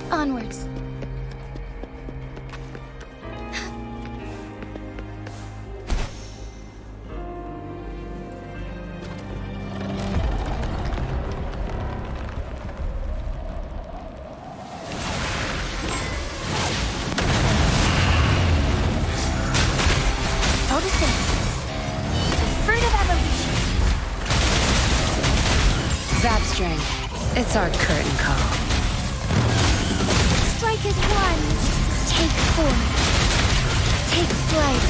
Onwards. Photosynthesis. The fruit of evolution. Zap string. It's our curtain call. Strike as one. Take form. Take flight.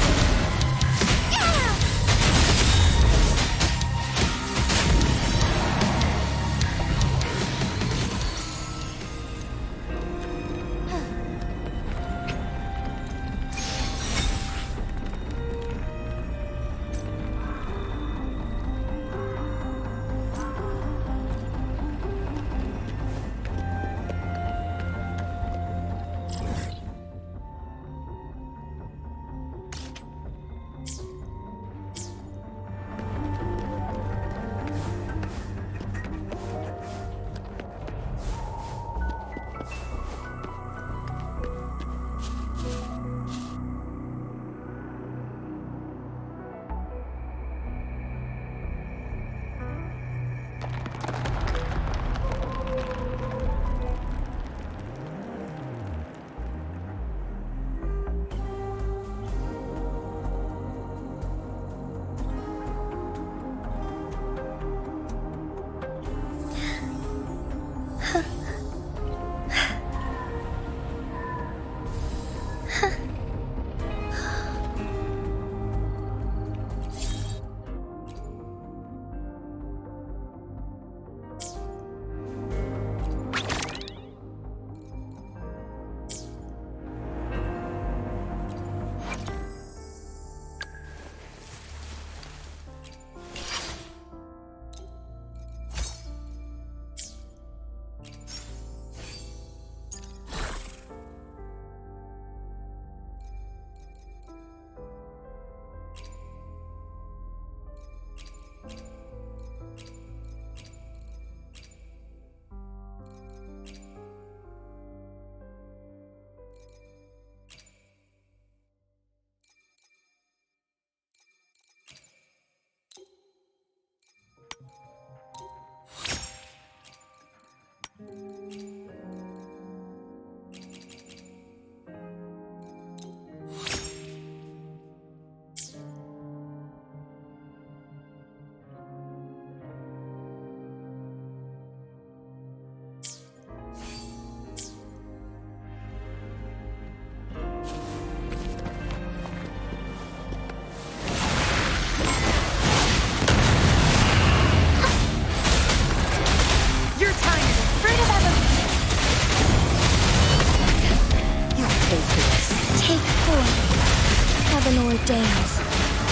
Heaven ordains.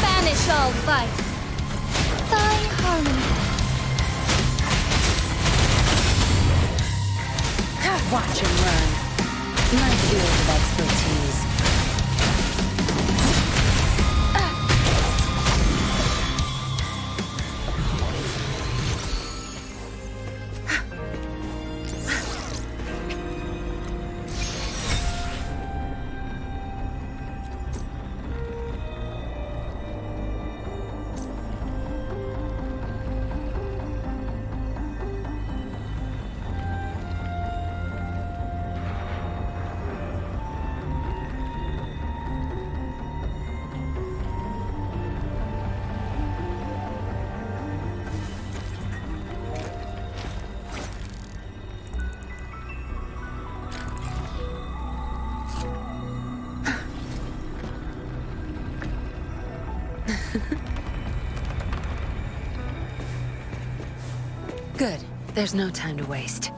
Banish all vice. Thy harmony. Watch and learn. My field of expertise. Good. There's no time to waste.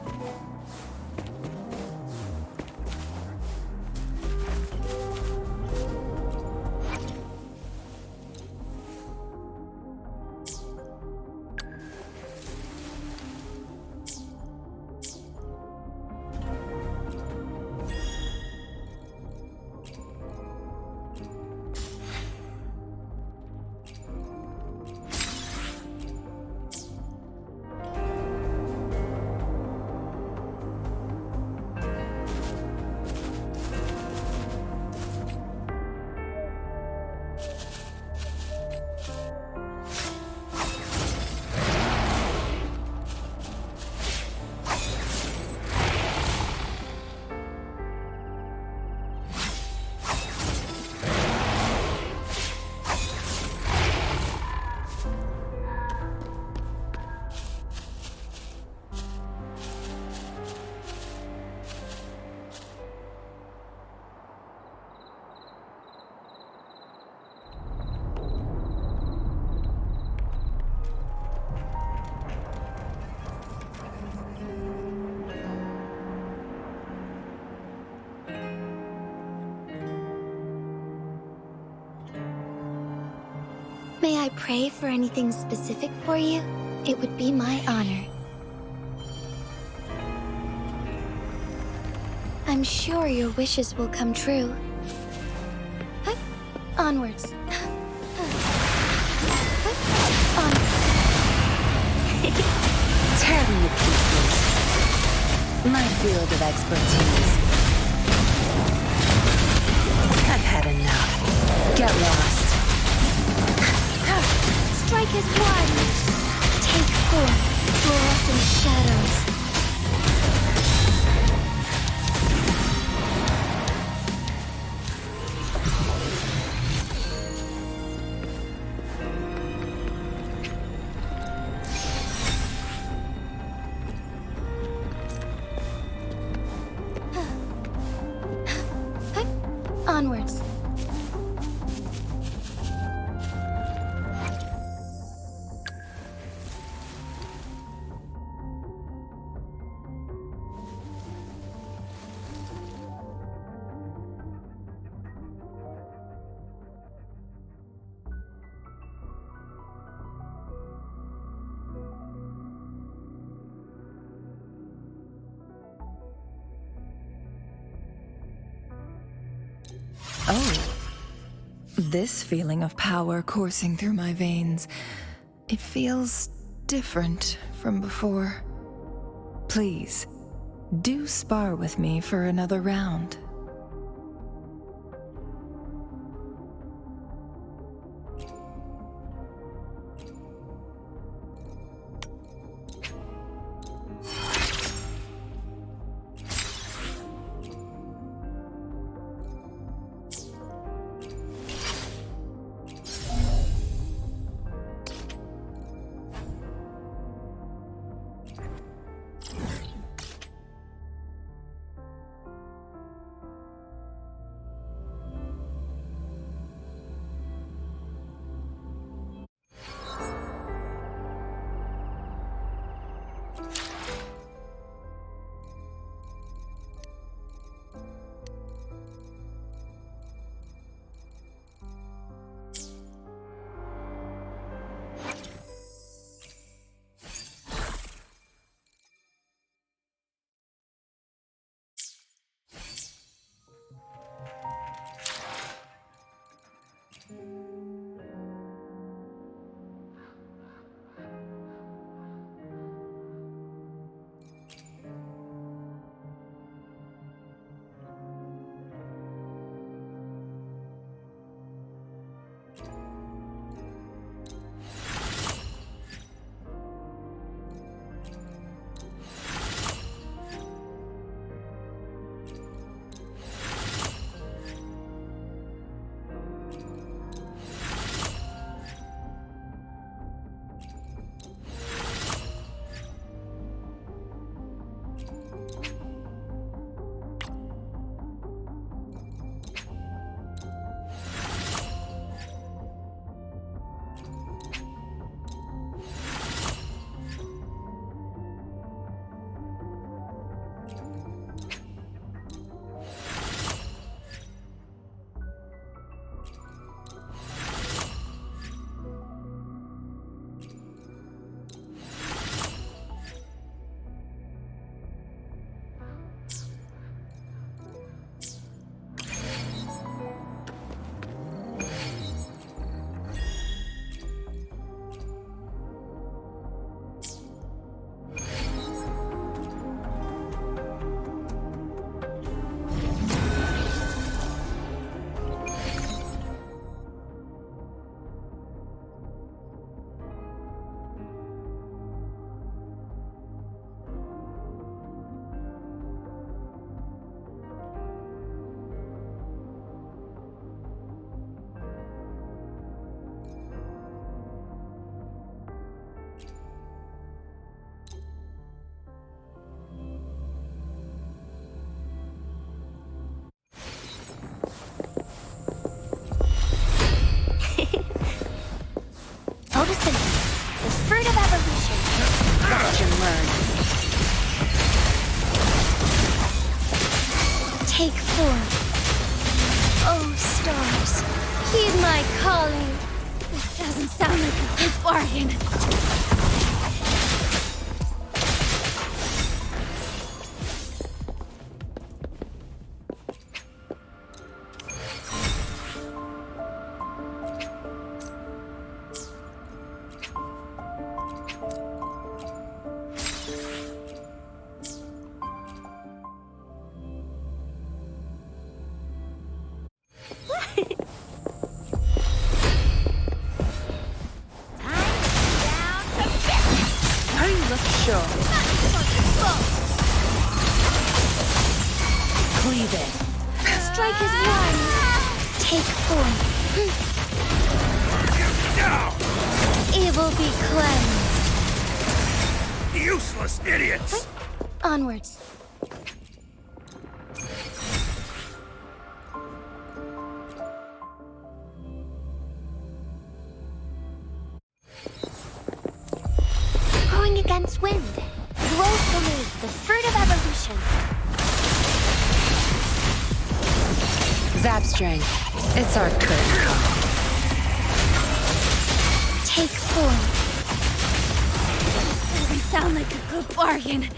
May I pray for anything specific for you? It would be my honor. I'm sure your wishes will come true. Huh? Onwards. Onwards. Tear them to pieces. My field of expertise. I've had enough. Get lost. Strike as one. Take form. Fluorescent shadows. Onwards. Oh, this feeling of power coursing through my veins, it feels different from before. Please, do spar with me for another round. fruit of evolution. Watch and learn. Take form. Oh, stars, heed my calling. This doesn't sound like a good bargain. Sure. Cleave it. Strike as one. Take form. Evil be cleansed. Useless idiots! Onwards. Going against wind. Growth beneath the fruit of evolution. Zap strength. It's our curtain call. Take form. Doesn't sound like a good bargain.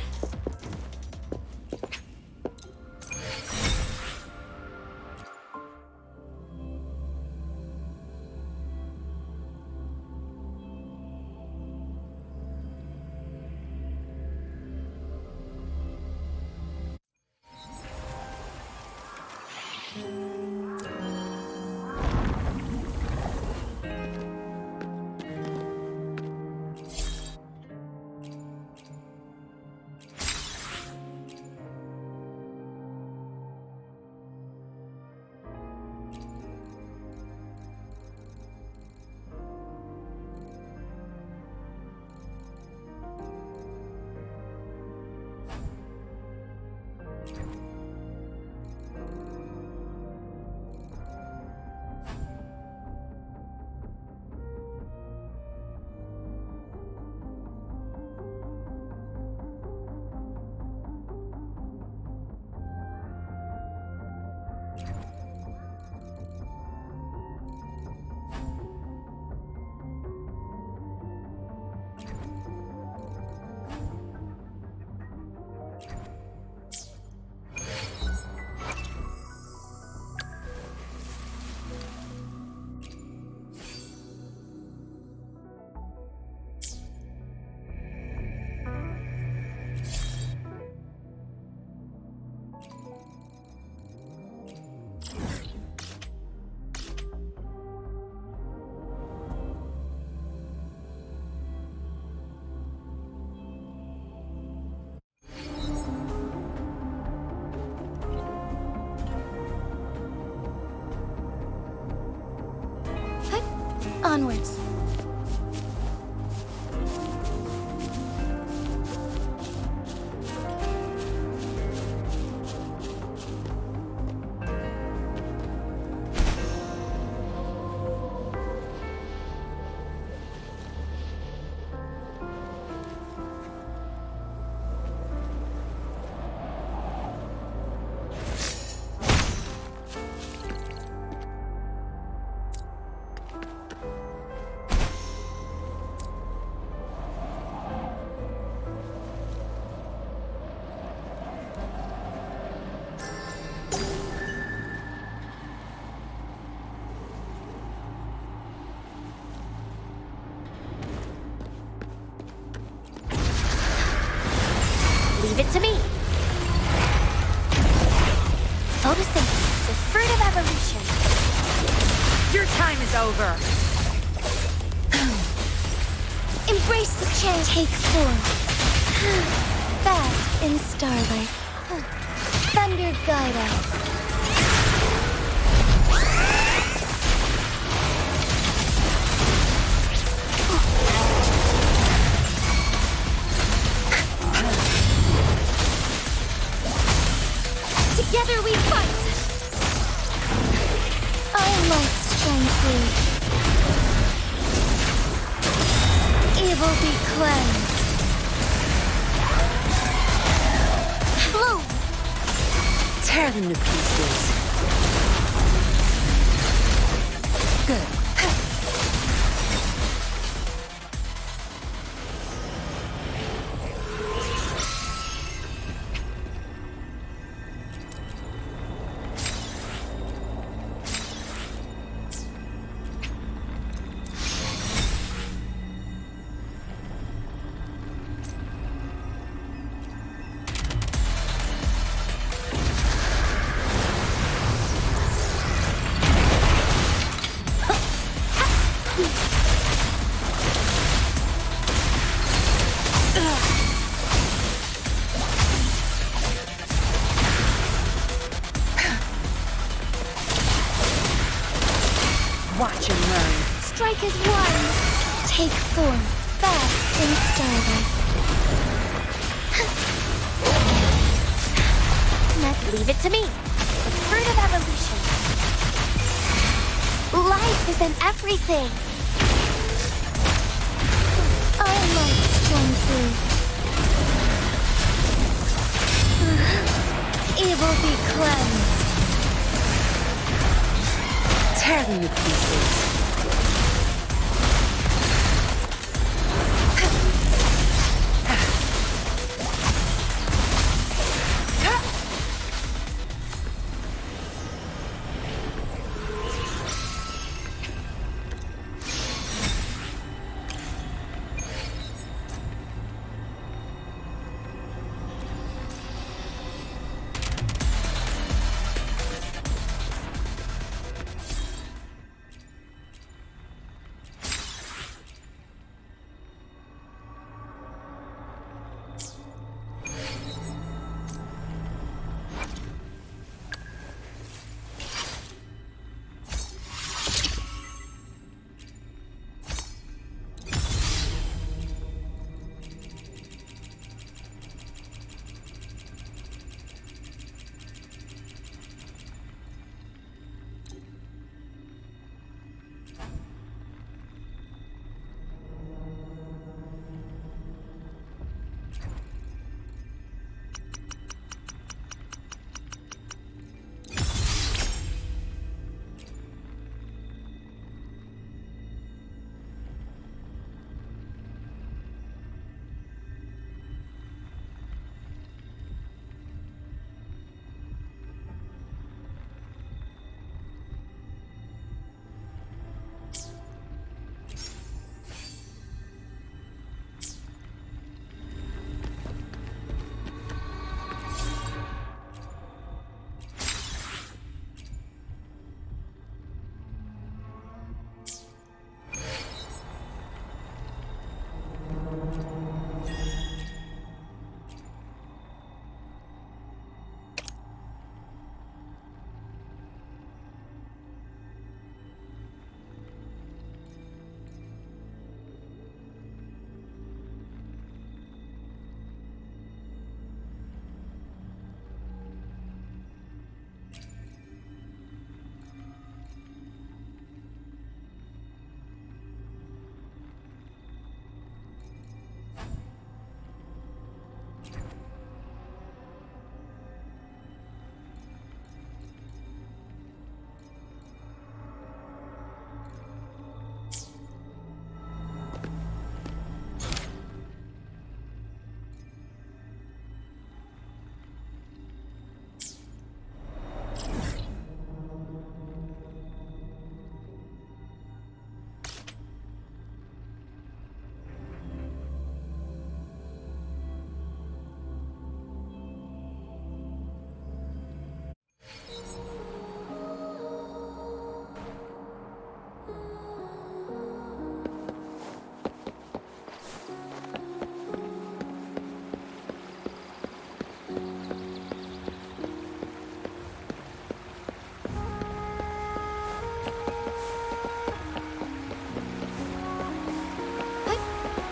Onwards. Leave it to me. Photosynthesis, the fruit of evolution. Your time is over. Embrace the change. Take form. Bask in starlight. Thunder guide us. Together we fight! Our lights shine through. Evil be cleanse. Bloom! Tear them to pieces. Good. Watch and learn. Strike as one. Take form, fast in starlight. Now leave it to me. The fruit of evolution. Life is in everything. Our light shone through. Evil be cleansed. Tear them to pieces.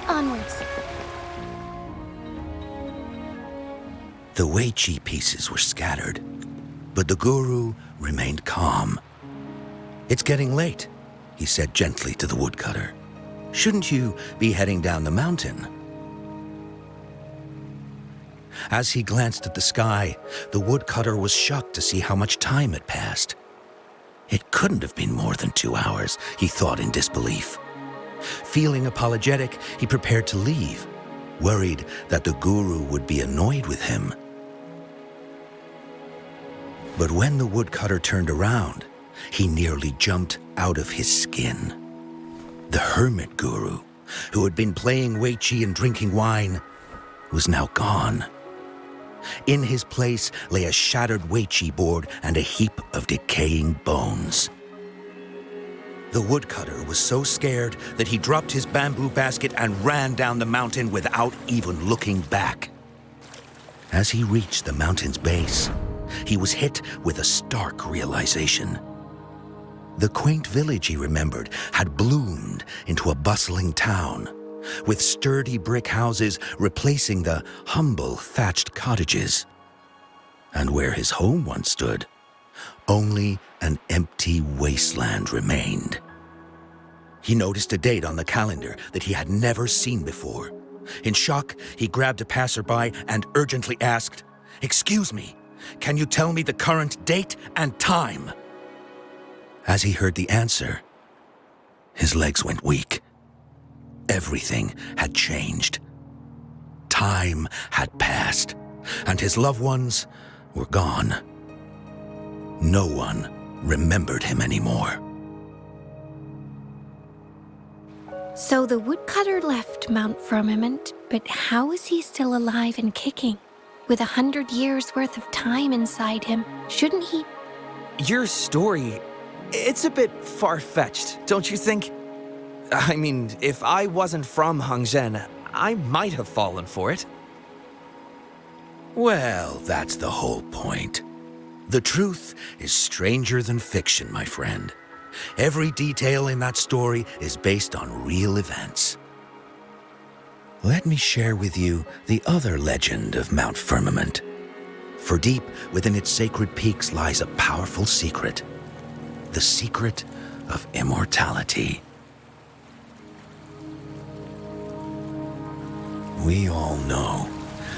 Onwards. The Wei Chi pieces were scattered, but the guru remained calm. "It's getting late," he said gently to the woodcutter. "Shouldn't you be heading down the mountain?" As he glanced at the sky, the woodcutter was shocked to see how much time had passed. It couldn't have been more than 2 hours, he thought in disbelief. Feeling apologetic, he prepared to leave, worried that the guru would be annoyed with him. But when the woodcutter turned around, he nearly jumped out of his skin. The hermit guru, who had been playing Weiqi and drinking wine, was now gone. In his place lay a shattered Weiqi board and a heap of decaying bones. The woodcutter was so scared that he dropped his bamboo basket and ran down the mountain without even looking back. As he reached the mountain's base, he was hit with a stark realization. The quaint village he remembered had bloomed into a bustling town, with sturdy brick houses replacing the humble thatched cottages. And where his home once stood, only an empty wasteland remained. He noticed a date on the calendar that he had never seen before. In shock, he grabbed a passerby and urgently asked, "Excuse me, can you tell me the current date and time?" As he heard the answer, his legs went weak. Everything had changed. Time had passed, and his loved ones were gone. No one remembered him anymore. So the woodcutter left Mount Firmament, but how is he still alive and kicking? With 100 years worth of time inside him, shouldn't he? Your story, it's a bit far-fetched, don't you think? I mean, if I wasn't from Hongzhen, I might have fallen for it. Well, that's the whole point. The truth is stranger than fiction, my friend. Every detail in that story is based on real events. Let me share with you the other legend of Mount Firmament. For deep within its sacred peaks lies a powerful secret. The secret of immortality. We all know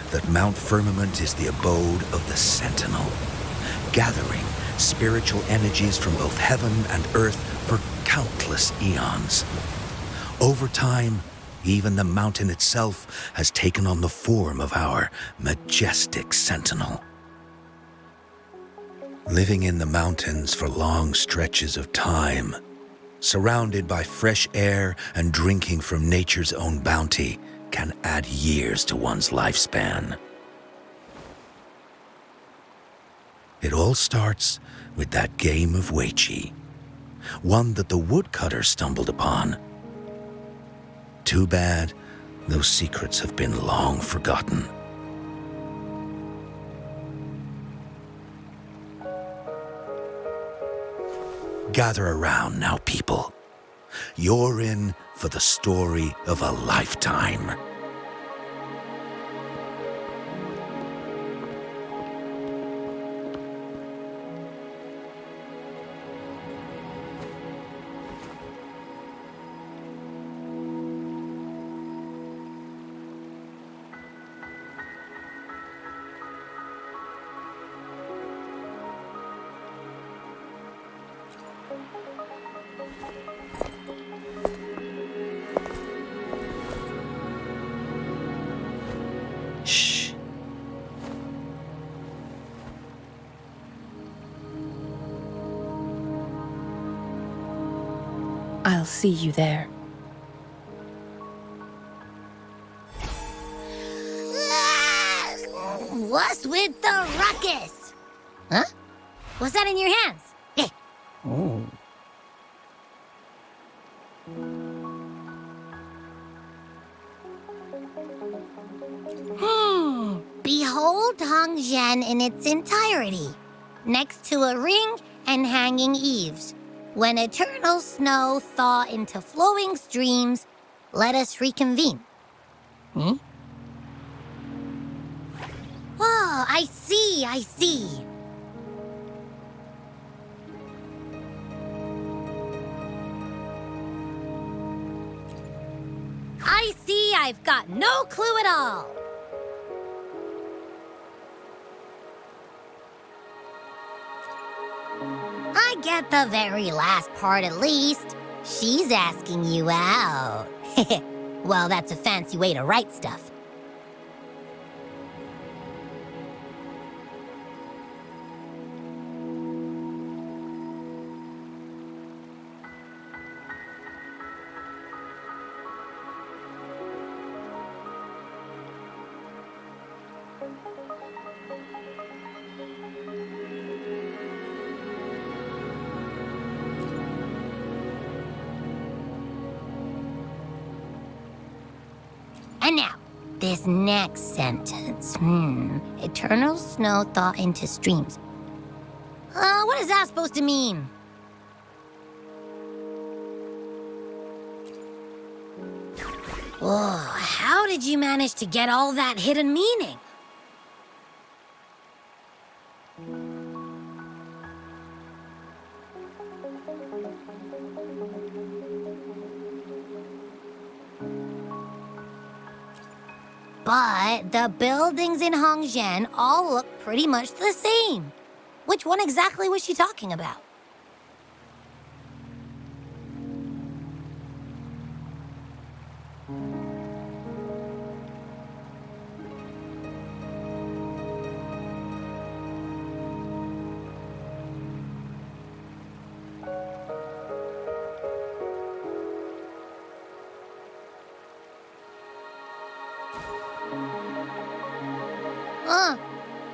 that Mount Firmament is the abode of the Sentinel, gathering spiritual energies from both heaven and earth for countless eons. Over time, even the mountain itself has taken on the form of our majestic sentinel. Living in the mountains for long stretches of time, surrounded by fresh air and drinking from nature's own bounty, can add years to one's lifespan. It all starts with that game of Weiqi, one that the woodcutter stumbled upon. Too bad those secrets have been long forgotten. Gather around now, people. You're in for the story of a lifetime. Shh. I'll see you there. What's with the ruckus? Huh? What's that in your hands? Eh. Oh. Behold Hongzhen in its entirety, next to a ring and hanging eaves. When eternal snow thaw into flowing streams, let us reconvene. Hmm? Oh, I see. I see I've got no clue at all. get the very last part at least. She's asking you out. Well, that's a fancy way to write stuff. And now, this next sentence. Eternal snow thaw into streams. What is that supposed to mean? Whoa, how did you manage to get all that hidden meaning? But the buildings in Hongzhen all look pretty much the same. Which one exactly was she talking about?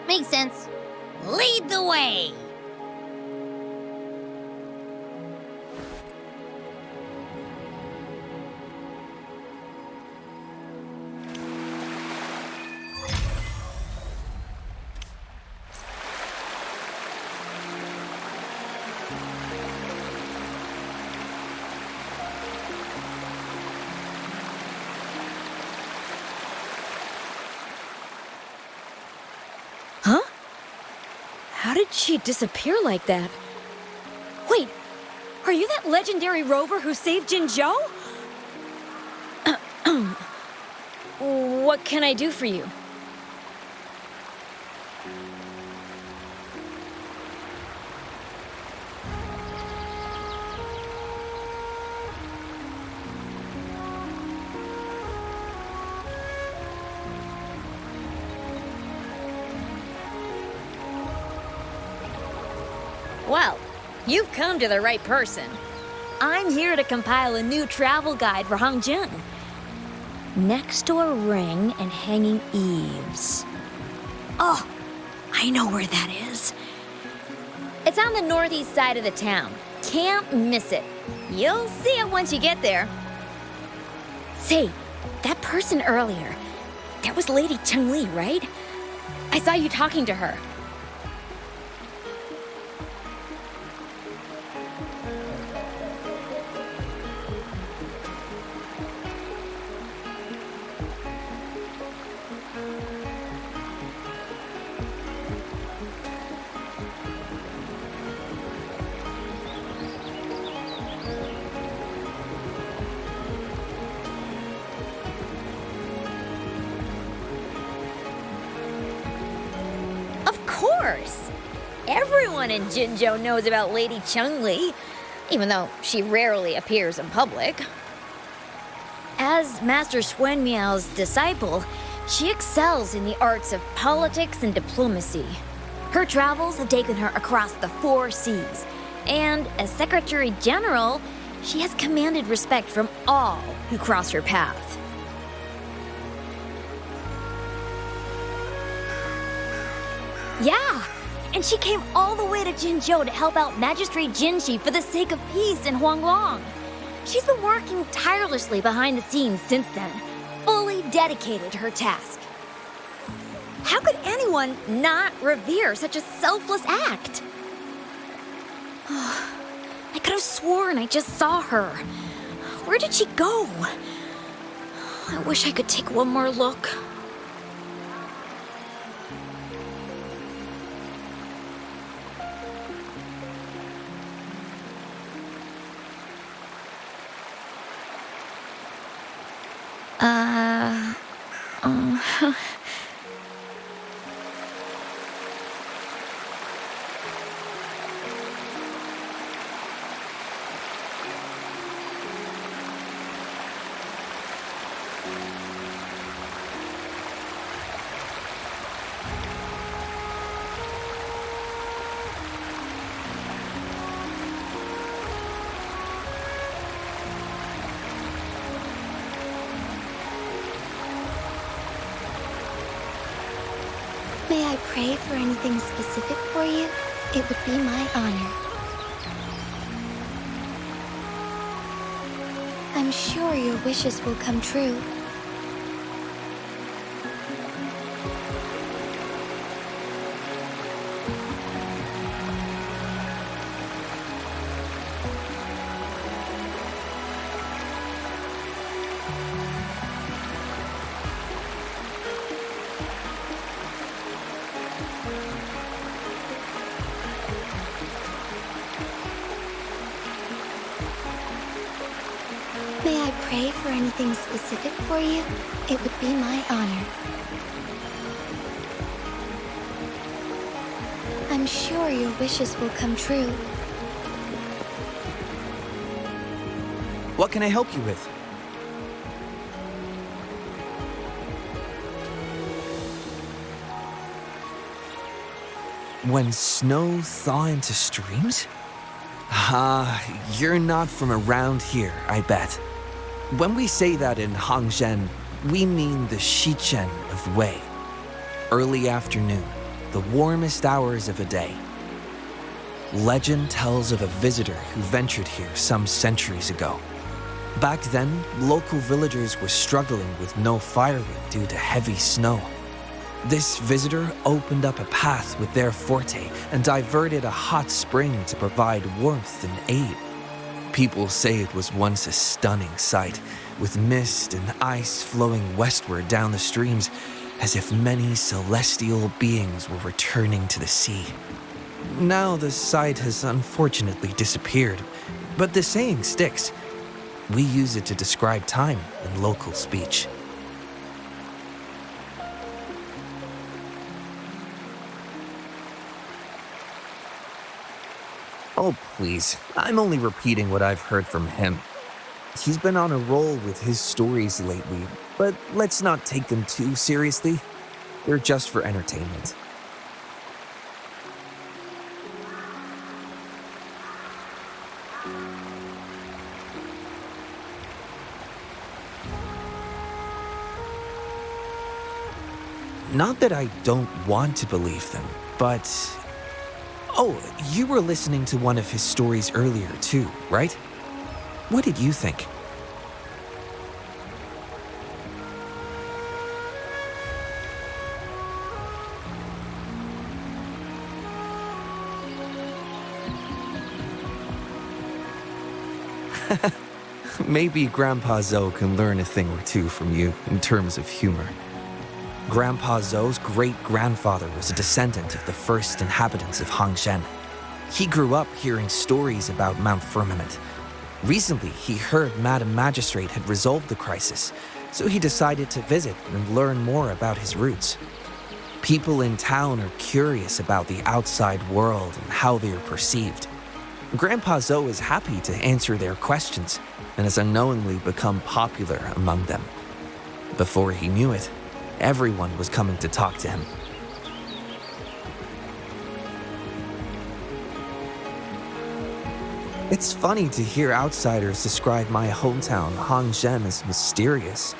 Makes sense. Lead the way! Huh? How did she disappear like that? Wait, are you that legendary rover who saved Jinzhou? What can I do for you? Well, you've come to the right person. I'm here to compile a new travel guide for Hongzhen. Next to a ring and hanging eaves. Oh, I know where that is. It's on the northeast side of the town. Can't miss it. You'll see it once you get there. Say, that person earlier, that was Lady Changli, right? I saw you talking to her. Of course! Everyone in Jinzhou knows about Lady Changli, even though she rarely appears in public. As Master Xuan Miao's disciple, she excels in the arts of politics and diplomacy. Her travels have taken her across the 4 seas, and as Secretary General, she has commanded respect from all who cross her path. Yeah, and she came all the way to Jinzhou to help out Magistrate Jinxi for the sake of peace in Huanglong. She's been working tirelessly behind the scenes since then, fully dedicated to her task. How could anyone not revere such a selfless act? I could have sworn I just saw her. Where did she go? I wish I could take one more look. May I pray for anything specific for you? It would be my honor. I'm sure your wishes will come true. May I pray for anything specific for you? It would be my honor. I'm sure your wishes will come true. What can I help you with? When snow thaw into streams? You're not from around here, I bet. When we say that in Hangzhen, we mean the Shichen of Wei. Early afternoon, the warmest hours of a day. Legend tells of a visitor who ventured here some centuries ago. Back then, local villagers were struggling with no firewood due to heavy snow. This visitor opened up a path with their forte and diverted a hot spring to provide warmth and aid. People say it was once a stunning sight, with mist and ice flowing westward down the streams, as if many celestial beings were returning to the sea. Now the sight has unfortunately disappeared, but the saying sticks. We use it to describe time in local speech. Oh, please. I'm only repeating what I've heard from him. He's been on a roll with his stories lately, but let's not take them too seriously. They're just for entertainment. Not that I don't want to believe them, but... Oh, you were listening to one of his stories earlier too, right? What did you think? Maybe Grandpa Zoe can learn a thing or two from you in terms of humor. Grandpa Zoe's great-grandfather was a descendant of the first inhabitants of Hangzhen. He grew up hearing stories about Mount Firmament. Recently, he heard Madam Magistrate had resolved the crisis, so he decided to visit and learn more about his roots. People in town are curious about the outside world and how they are perceived. Grandpa Zoe is happy to answer their questions and has unknowingly become popular among them. Before he knew it, everyone was coming to talk to him. It's funny to hear outsiders describe my hometown, Hangzhen, as mysterious.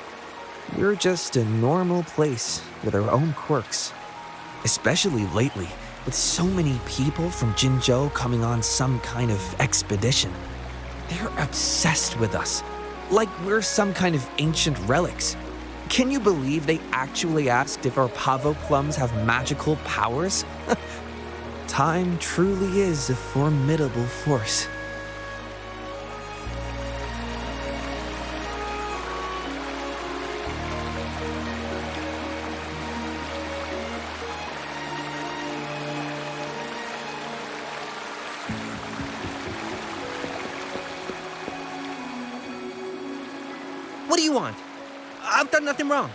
We're just a normal place with our own quirks. Especially lately, with so many people from Jinzhou coming on some kind of expedition. They're obsessed with us, like we're some kind of ancient relics. Can you believe they actually asked if our pavo plums have magical powers? Time truly is a formidable force. What do you want? I've done nothing wrong.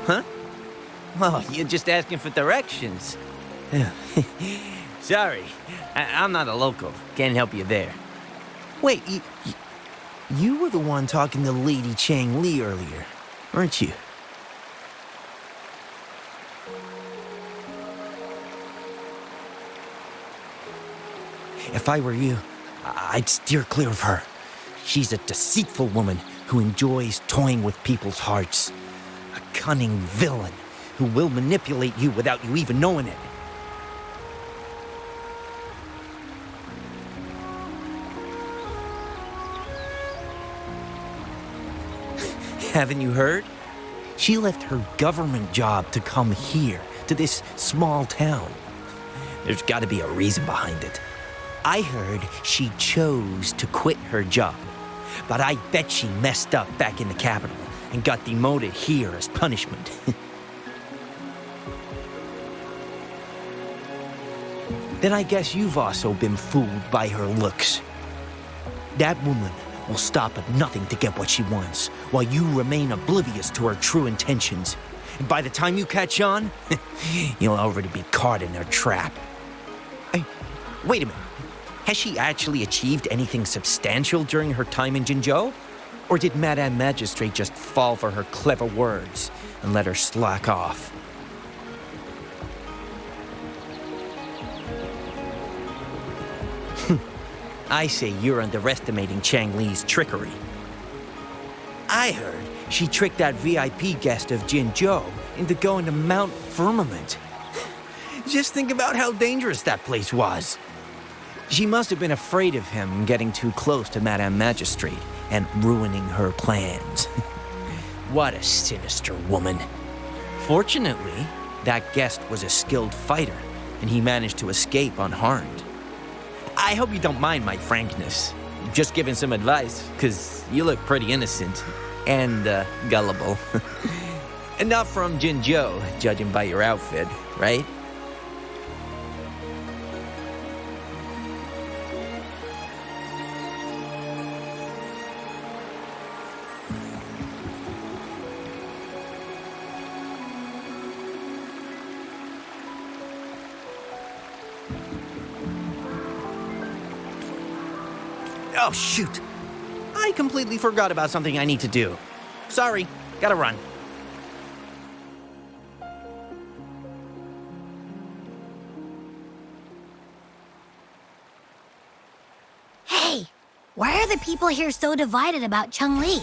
Huh? Well, you're just asking for directions. Sorry, I'm not a local. Can't help you there. Wait, you were the one talking to Lady Changli earlier, weren't you? If I were you, I'd steer clear of her. She's a deceitful woman who enjoys toying with people's hearts. A cunning villain who will manipulate you without you even knowing it. Haven't you heard? She left her government job to come here, to this small town. There's got to be a reason behind it. I heard she chose to quit her job, but I bet she messed up back in the capital and got demoted here as punishment. Then I guess you've also been fooled by her looks. That woman will stop at nothing to get what she wants, while you remain oblivious to her true intentions. And by the time you catch on, you'll already be caught in her trap. Hey, wait a minute. Has she actually achieved anything substantial during her time in Jinzhou? Or did Madame Magistrate just fall for her clever words and let her slack off? I say you're underestimating Changli's trickery. I heard she tricked that VIP guest of Jinzhou into going to Mount Firmament. Just think about how dangerous that place was. She must have been afraid of him getting too close to Madame Magistrate and ruining her plans. What a sinister woman. Fortunately, that guest was a skilled fighter, and he managed to escape unharmed. I hope you don't mind my frankness. Just giving some advice, because you look pretty innocent and gullible. And not from Jinzhou, judging by your outfit, right? Oh, shoot. I completely forgot about something I need to do. Sorry, gotta run. Hey, why are the people here so divided about Changli?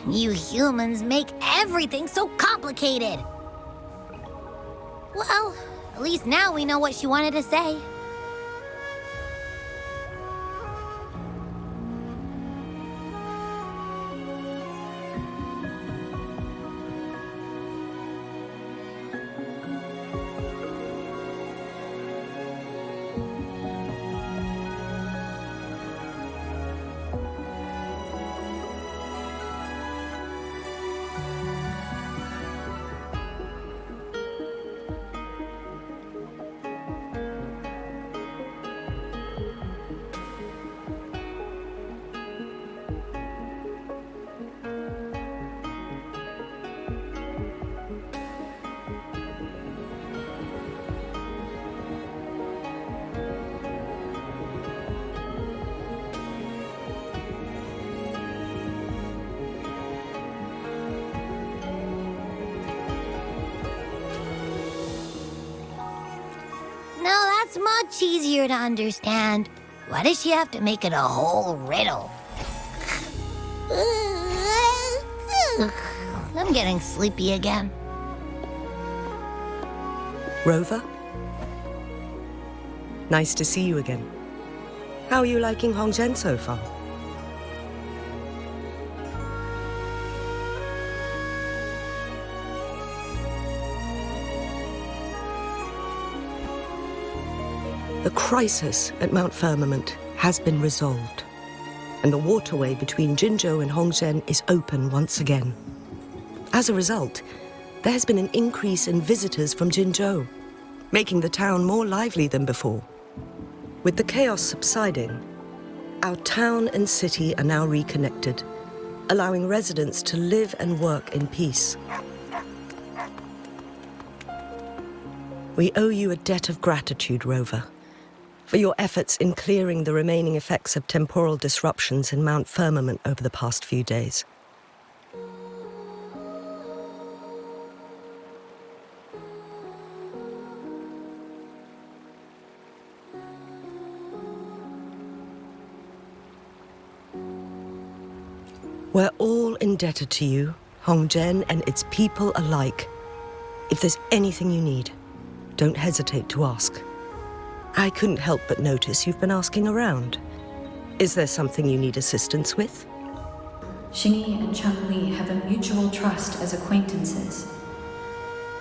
You humans make everything so complicated. Well, at least now we know what she wanted to say. No, that's much easier to understand. Why does she have to make it a whole riddle? I'm getting sleepy again. Rover? Nice to see you again. How are you liking Hongzhen so far? The crisis at Mount Firmament has been resolved, and the waterway between Jinzhou and Hongzhen is open once again. As a result, there has been an increase in visitors from Jinzhou, making the town more lively than before. With the chaos subsiding, our town and city are now reconnected, allowing residents to live and work in peace. We owe you a debt of gratitude, Rover, for your efforts in clearing the remaining effects of temporal disruptions in Mount Firmament over the past few days. We're all indebted to you, Hongzhen and its people alike. If there's anything you need, don't hesitate to ask. I couldn't help but notice you've been asking around. Is there something you need assistance with? Xingyi and Changli have a mutual trust as acquaintances.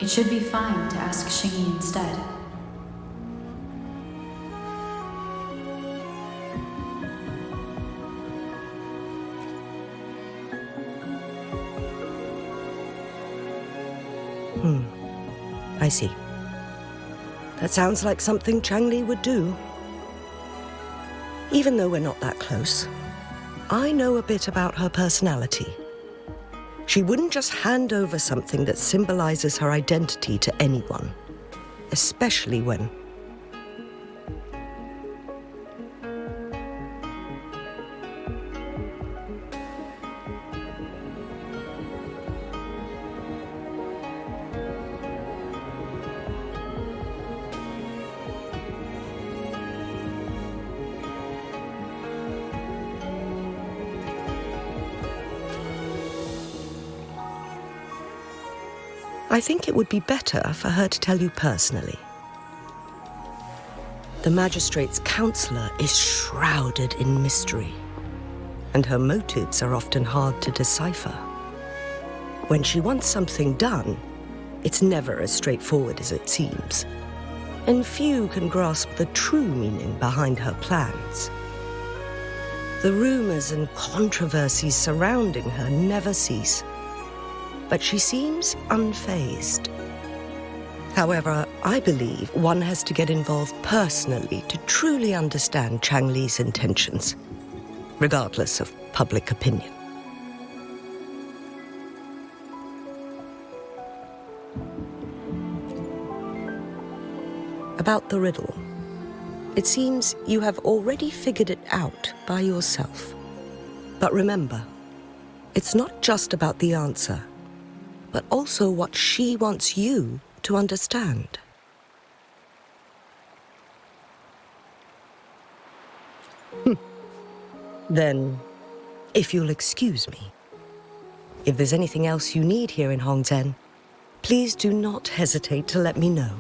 It should be fine to ask Xingyi instead. I see. That sounds like something Changli would do. Even though we're not that close, I know a bit about her personality. She wouldn't just hand over something that symbolizes her identity to anyone, especially when... I think it would be better for her to tell you personally. The magistrate's counselor is shrouded in mystery, and her motives are often hard to decipher. When she wants something done, it's never as straightforward as it seems, and few can grasp the true meaning behind her plans. The rumors and controversies surrounding her never cease, but she seems unfazed. However, I believe one has to get involved personally to truly understand Changli's intentions, regardless of public opinion. About the riddle, it seems you have already figured it out by yourself. But remember, it's not just about the answer, but also what she wants you to understand. Then, if you'll excuse me, if there's anything else you need here in Hongzhen, please do not hesitate to let me know.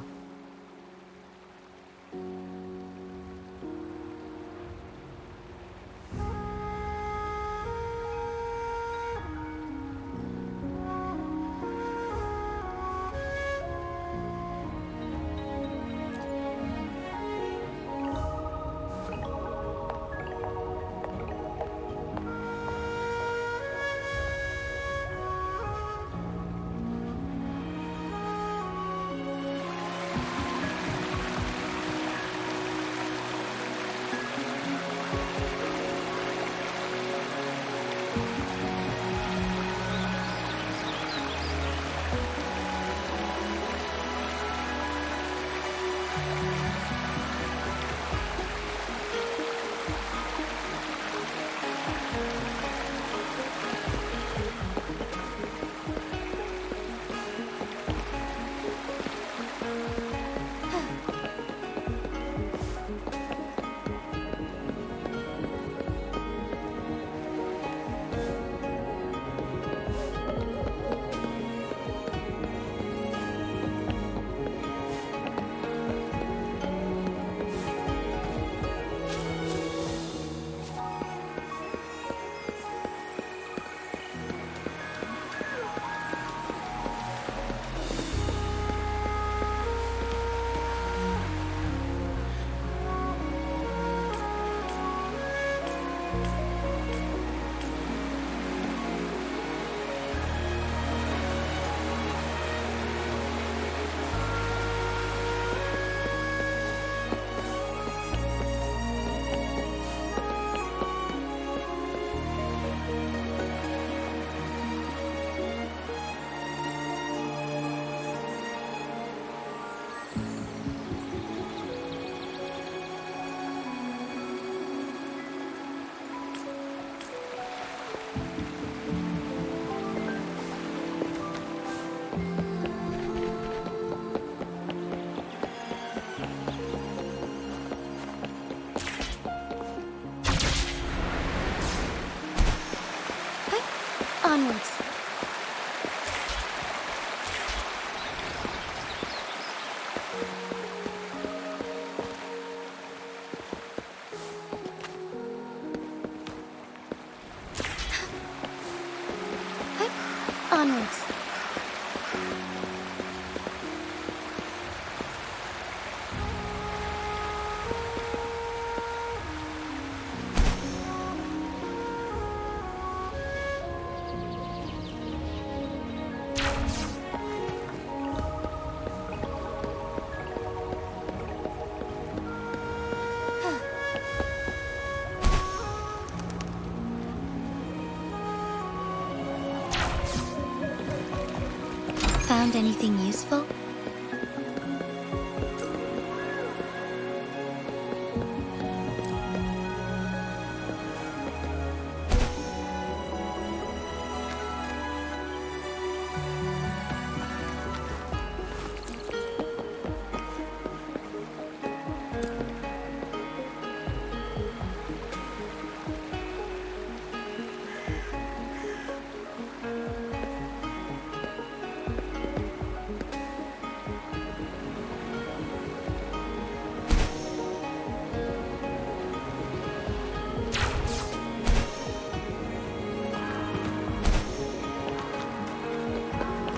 found anything useful?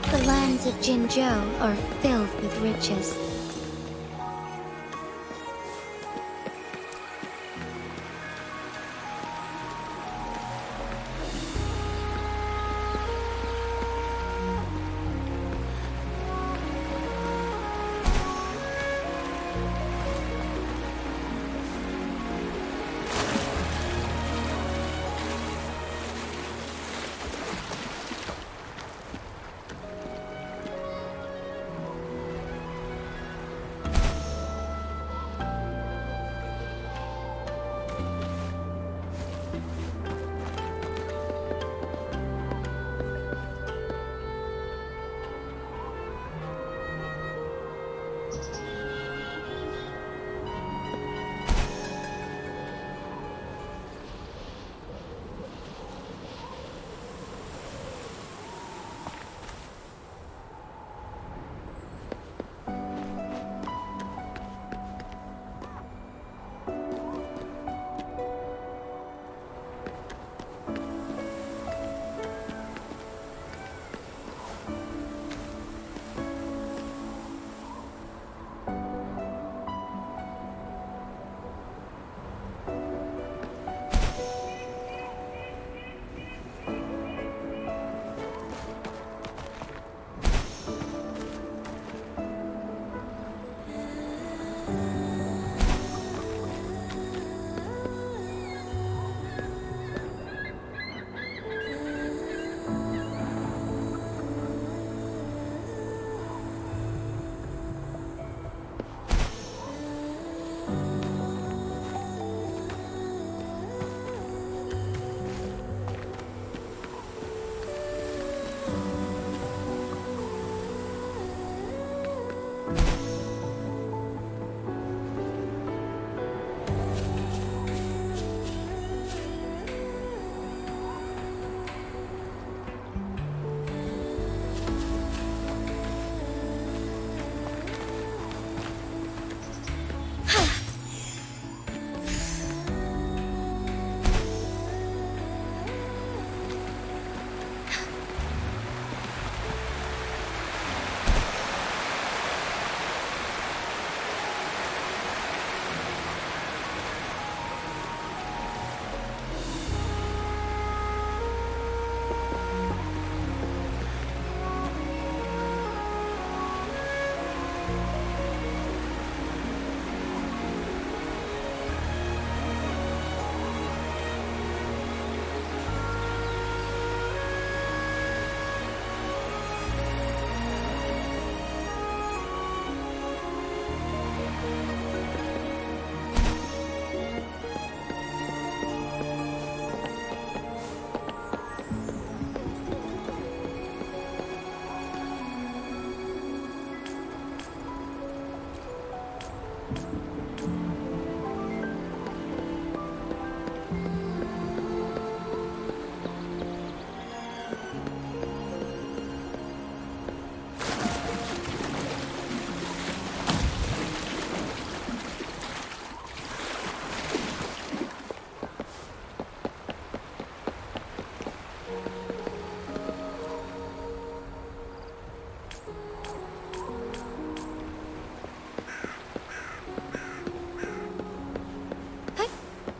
The lands of Jinzhou are filled with riches.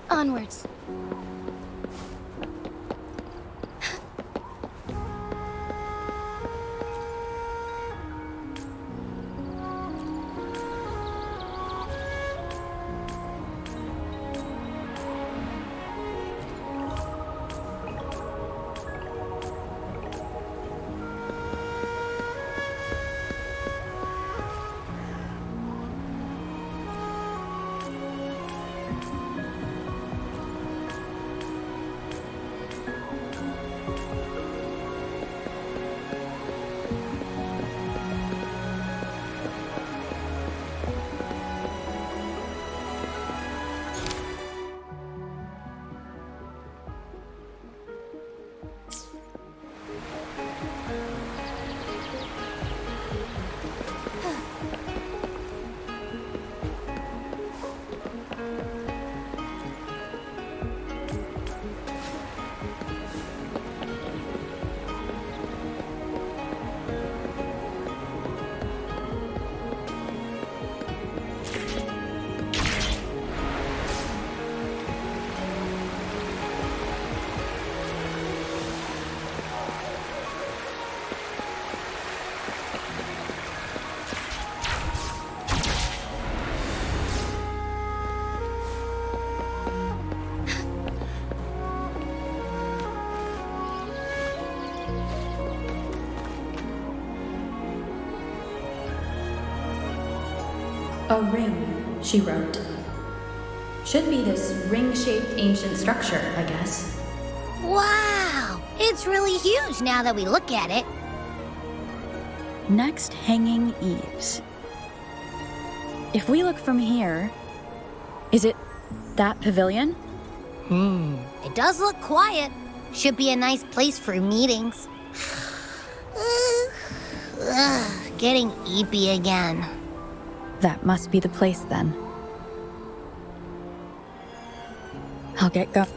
Onwards. A ring, she wrote. Should be this ring-shaped ancient structure, I guess. Wow! It's really huge now that we look at it. Next, hanging eaves. If we look from here, is it that pavilion? It does look quiet. Should be a nice place for meetings. Getting eepy again. That must be the place then. I'll get going.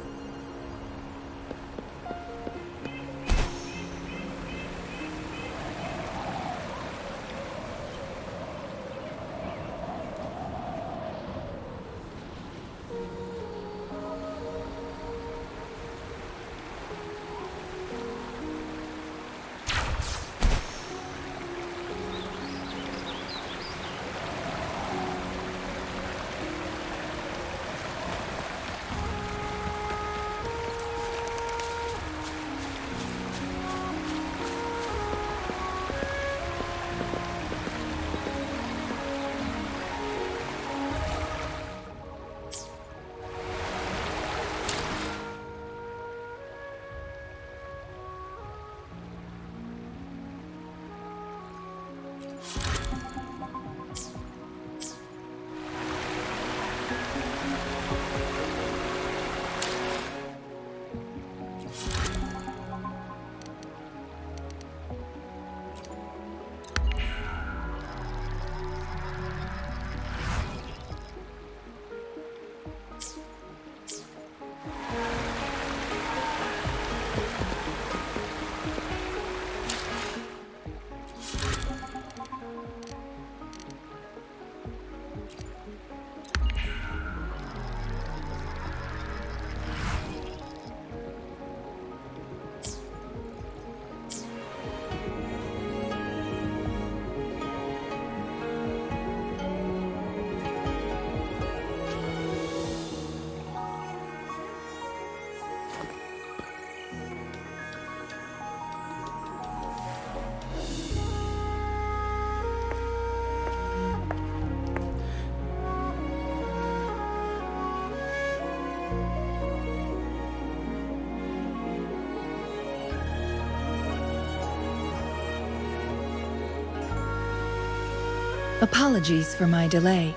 Apologies for my delay.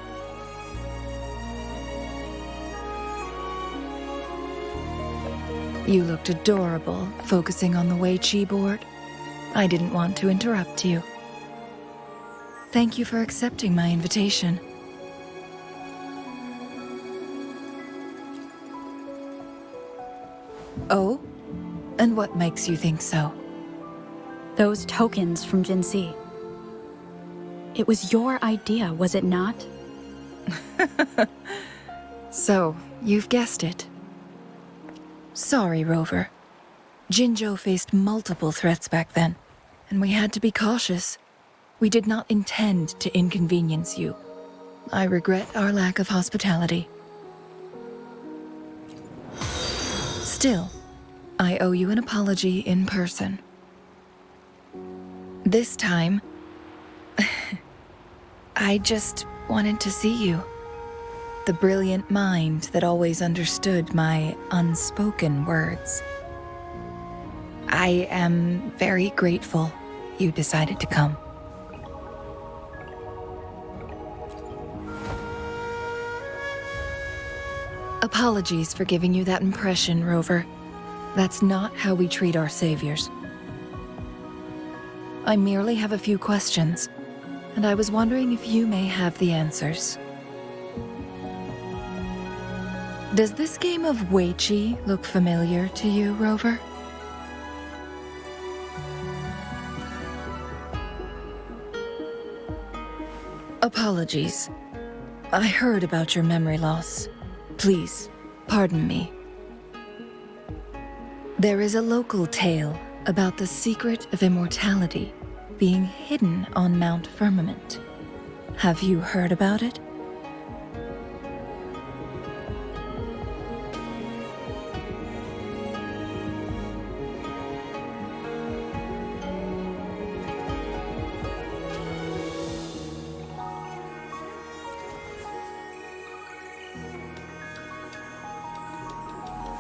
You looked adorable, focusing on the Wei Chi board. I didn't want to interrupt you. Thank you for accepting my invitation. Oh? And what makes you think so? Those tokens from Jinxi. It was your idea, was it not? So, you've guessed it. Sorry, Rover. Jinzhou faced multiple threats back then, and we had to be cautious. We did not intend to inconvenience you. I regret our lack of hospitality. Still, I owe you an apology in person. This time, I just wanted to see you. The brilliant mind that always understood my unspoken words. I am very grateful you decided to come. Apologies for giving you that impression, Rover. That's not how we treat our saviors. I merely have a few questions, and I was wondering if you may have the answers. Does this game of Wei Chi look familiar to you, Rover? Apologies. I heard about your memory loss. Please, pardon me. There is a local tale about the secret of immortality being hidden on Mount Firmament. Have you heard about it?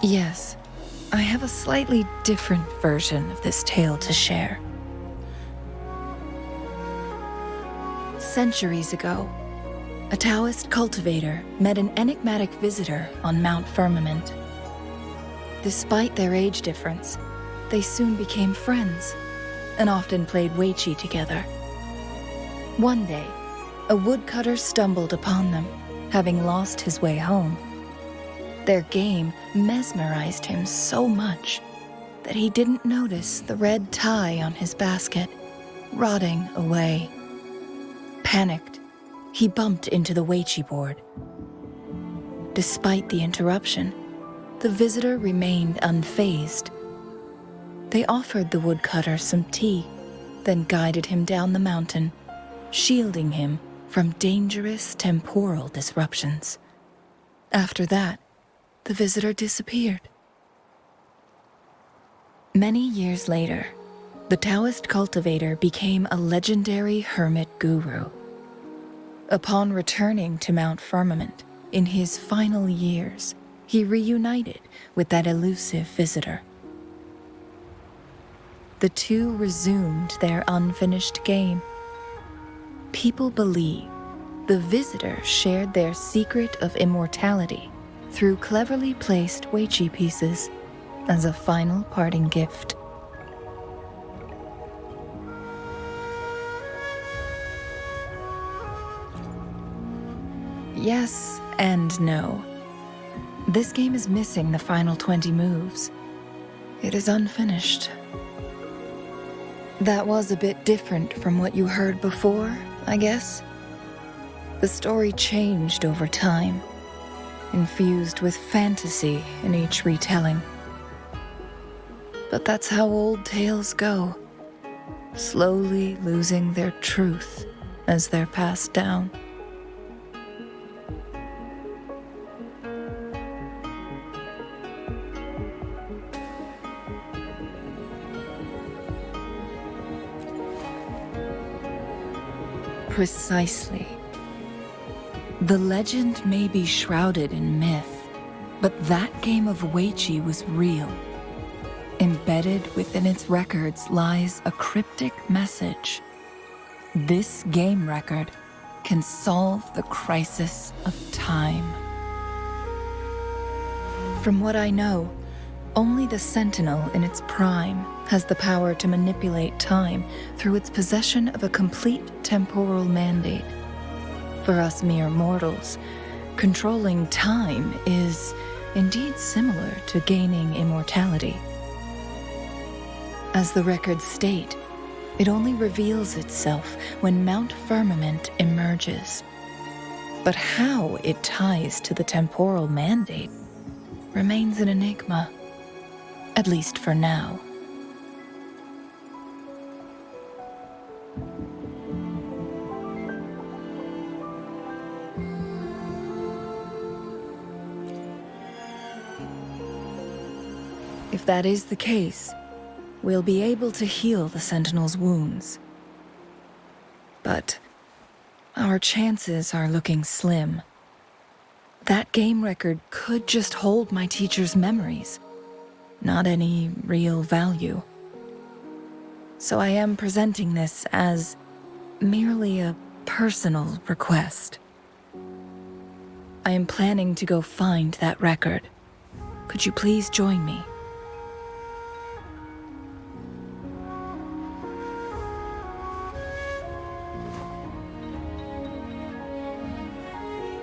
Yes, I have a slightly different version of this tale to share. Centuries ago, a Taoist cultivator met an enigmatic visitor on Mount Firmament. Despite their age difference, they soon became friends and often played Weiqi together. One day, a woodcutter stumbled upon them, having lost his way home. Their game mesmerized him so much that he didn't notice the red tie on his basket, rotting away. Panicked, he bumped into the Weiqi board. Despite the interruption, the visitor remained unfazed. They offered the woodcutter some tea, then guided him down the mountain, shielding him from dangerous temporal disruptions. After that, the visitor disappeared. Many years later, the Taoist cultivator became a legendary hermit guru. Upon returning to Mount Firmament in his final years, he reunited with that elusive visitor. The two resumed their unfinished game. People believe the visitor shared their secret of immortality through cleverly placed Weiqi pieces as a final parting gift. Yes and no. This game is missing the final 20 moves. It is unfinished. That was a bit different from what you heard before, I guess. The story changed over time, infused with fantasy in each retelling. But that's how old tales go, slowly losing their truth as they're passed down. Precisely. The legend may be shrouded in myth, but that game of Weiqi was real. Embedded within its records lies a cryptic message. This game record can solve the crisis of time. From what I know, only the Sentinel in its prime has the power to manipulate time through its possession of a complete temporal mandate. For us mere mortals, controlling time is indeed similar to gaining immortality. As the records state, it only reveals itself when Mount Firmament emerges. But how it ties to the temporal mandate remains an enigma, at least for now. If that is the case, we'll be able to heal the Sentinel's wounds. But our chances are looking slim. That game record could just hold my teacher's memories, not any real value. So I am presenting this as merely a personal request. I am planning to go find that record. Could you please join me?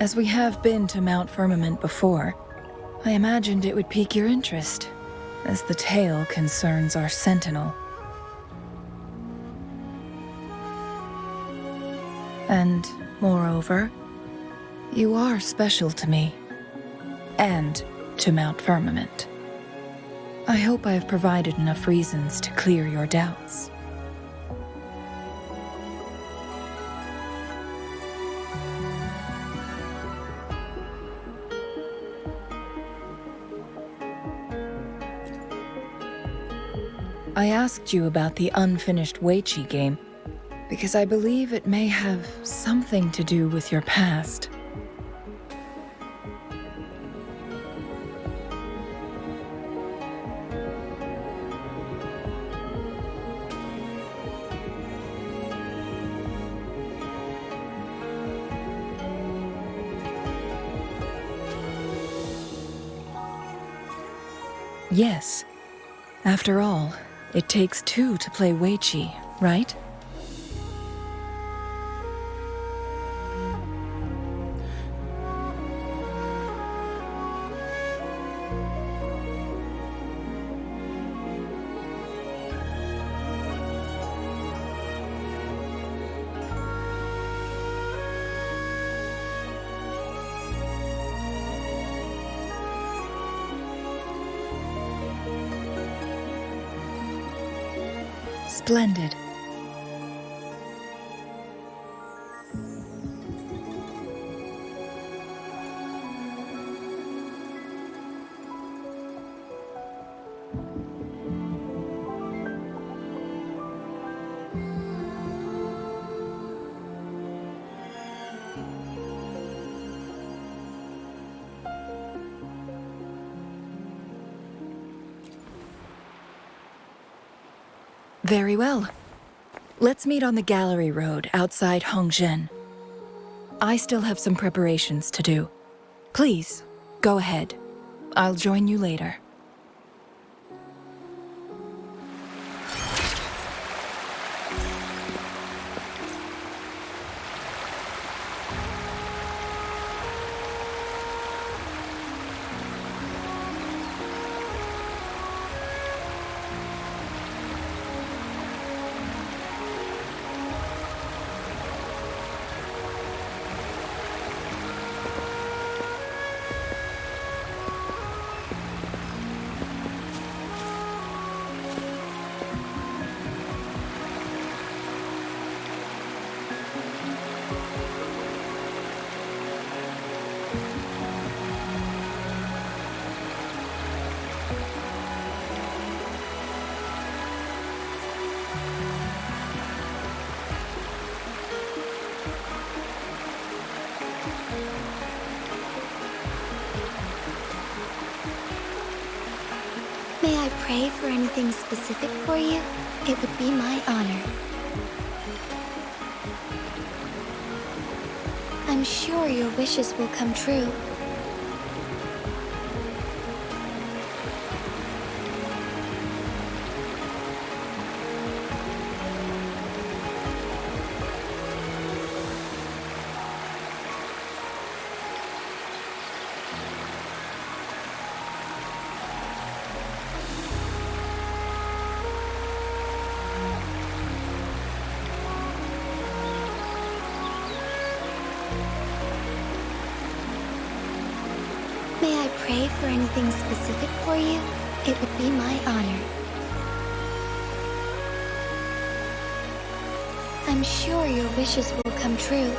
As we have been to Mount Firmament before, I imagined it would pique your interest, as the tale concerns our Sentinel. And, moreover, you are special to me, and to Mount Firmament. I hope I have provided enough reasons to clear your doubts. I asked you about the unfinished Weiqi game because I believe it may have something to do with your past. Yes. After all, it takes two to play Weiqi, right? Splendid. Very well. Let's meet on the gallery road outside Hongzhen. I still have some preparations to do. Please, go ahead. I'll join you later. May I pray for anything specific for you? It would be my honor. I'm sure your wishes will come true. May I pray for anything specific for you? It would be my honor. I'm sure your wishes will come true.